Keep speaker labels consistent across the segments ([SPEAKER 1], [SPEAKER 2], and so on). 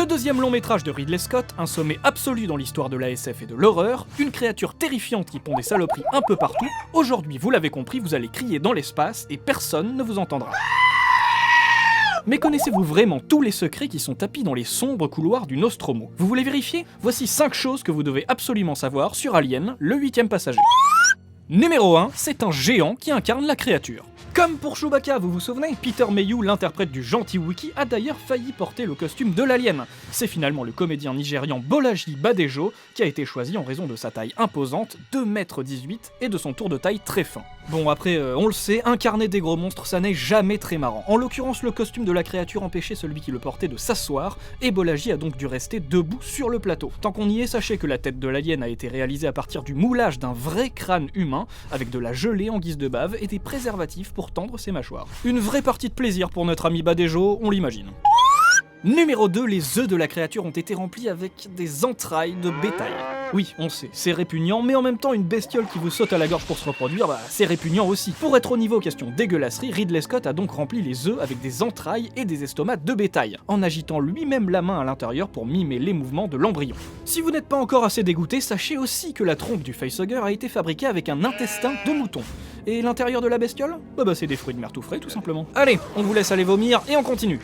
[SPEAKER 1] deuxième long métrage de Ridley Scott, un sommet absolu dans l'histoire de la SF et de l'horreur, une créature terrifiante qui pond des saloperies un peu partout, aujourd'hui vous l'avez compris, vous allez crier dans l'espace et personne ne vous entendra. Mais connaissez-vous vraiment tous les secrets qui sont tapis dans les sombres couloirs du Nostromo? Vous voulez vérifier? Voici 5 choses que vous devez absolument savoir sur Alien, le 8e passager. Numéro 1, c'est un géant qui incarne la créature. Comme pour Chewbacca, vous vous souvenez, Peter Mayhew, l'interprète du gentil Wookiee, a d'ailleurs failli porter le costume de l'alien. C'est finalement le comédien nigérian Bolaji Badejo qui a été choisi en raison de sa taille imposante, 2,18 m, et de son tour de taille très fin. Bon après, on le sait, incarner des gros monstres ça n'est jamais très marrant. En l'occurrence, le costume de la créature empêchait celui qui le portait de s'asseoir, et Bolaji a donc dû rester debout sur le plateau. Tant qu'on y est, sachez que la tête de l'alien a été réalisée à partir du moulage d'un vrai crâne humain, avec de la gelée en guise de bave et des préservatifs pour tendre ses mâchoires. Une vraie partie de plaisir pour notre ami Badejo, on l'imagine. Numéro 2, les œufs de la créature ont été remplis avec des entrailles de bétail. Oui, on sait, c'est répugnant, mais en même temps, une bestiole qui vous saute à la gorge pour se reproduire, c'est répugnant aussi. Pour être au niveau question dégueulasserie, Ridley Scott a donc rempli les œufs avec des entrailles et des estomacs de bétail, en agitant lui-même la main à l'intérieur pour mimer les mouvements de l'embryon. Si vous n'êtes pas encore assez dégoûté, sachez aussi que la trompe du facehugger a été fabriquée avec un intestin de mouton. Et l'intérieur de la bestiole? C'est des fruits de mer tout frais, tout simplement. Allez, on vous laisse aller vomir et on continue.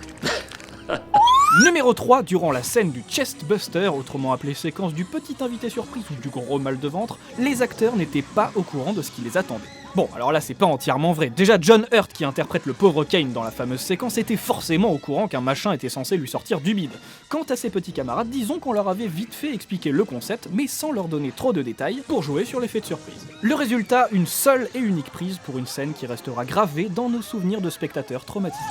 [SPEAKER 1] Numéro 3, durant la scène du chestbuster, autrement appelée séquence du petit invité surprise ou du gros mal de ventre, les acteurs n'étaient pas au courant de ce qui les attendait. Bon, alors là c'est pas entièrement vrai. Déjà John Hurt, qui interprète le pauvre Kane dans la fameuse séquence, était forcément au courant qu'un machin était censé lui sortir du bide. Quant à ses petits camarades, disons qu'on leur avait vite fait expliquer le concept, mais sans leur donner trop de détails, pour jouer sur l'effet de surprise. Le résultat, une seule et unique prise pour une scène qui restera gravée dans nos souvenirs de spectateurs traumatisés.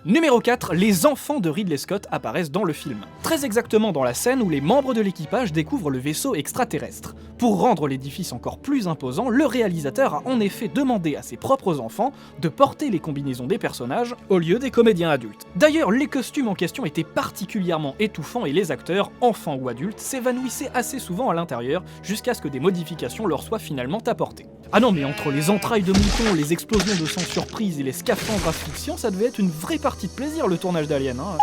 [SPEAKER 1] Numéro 4, les enfants de Ridley Scott apparaissent dans le film. Très exactement dans la scène où les membres de l'équipage découvrent le vaisseau extraterrestre. Pour rendre l'édifice encore plus imposant, le réalisateur a en effet demandé à ses propres enfants de porter les combinaisons des personnages au lieu des comédiens adultes. D'ailleurs, les costumes en question étaient particulièrement étouffants et les acteurs, enfants ou adultes, s'évanouissaient assez souvent à l'intérieur jusqu'à ce que des modifications leur soient finalement apportées. Ah non, mais entre les entrailles de mouton, les explosions de sang surprise et les scaphandres asphyxiants, ça devait être une vraie partie de plaisir le tournage d'Alien, hein.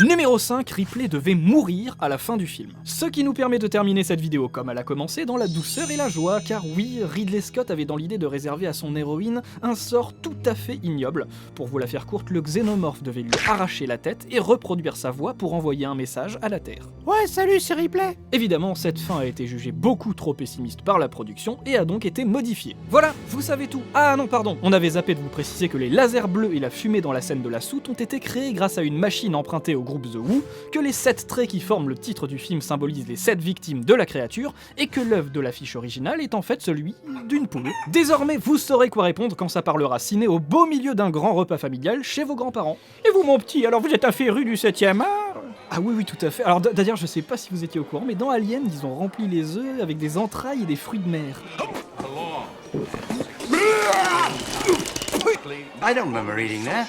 [SPEAKER 1] Numéro 5, Ripley devait mourir à la fin du film. Ce qui nous permet de terminer cette vidéo comme elle a commencé, dans la douceur et la joie, car oui, Ridley Scott avait dans l'idée de réserver à son héroïne un sort tout à fait ignoble. Pour vous la faire courte, le xénomorphe devait lui arracher la tête et reproduire sa voix pour envoyer un message à la Terre.
[SPEAKER 2] Ouais, salut, c'est Ripley.
[SPEAKER 1] Évidemment, cette fin a été jugée beaucoup trop pessimiste par la production et a donc été modifiée. Voilà, vous savez tout. Ah non, pardon, on avait zappé de vous préciser que les lasers bleus et la fumée dans la scène de la soute ont été créés grâce à une machine empruntée au groupe The Who, que les 7 traits qui forment le titre du film symbolisent les 7 victimes de la créature, et que l'œuvre de l'affiche originale est en fait celui d'une poule. Désormais, vous saurez quoi répondre quand ça parlera ciné au beau milieu d'un grand repas familial chez vos grands-parents.
[SPEAKER 2] Et vous, mon petit, alors vous êtes un féru du 7e art?
[SPEAKER 1] Ah oui, tout à fait. Alors d'ailleurs, je sais pas si vous étiez au courant, mais dans Alien, ils ont rempli les œufs avec des entrailles et des fruits de mer.
[SPEAKER 3] I don't remember eating that.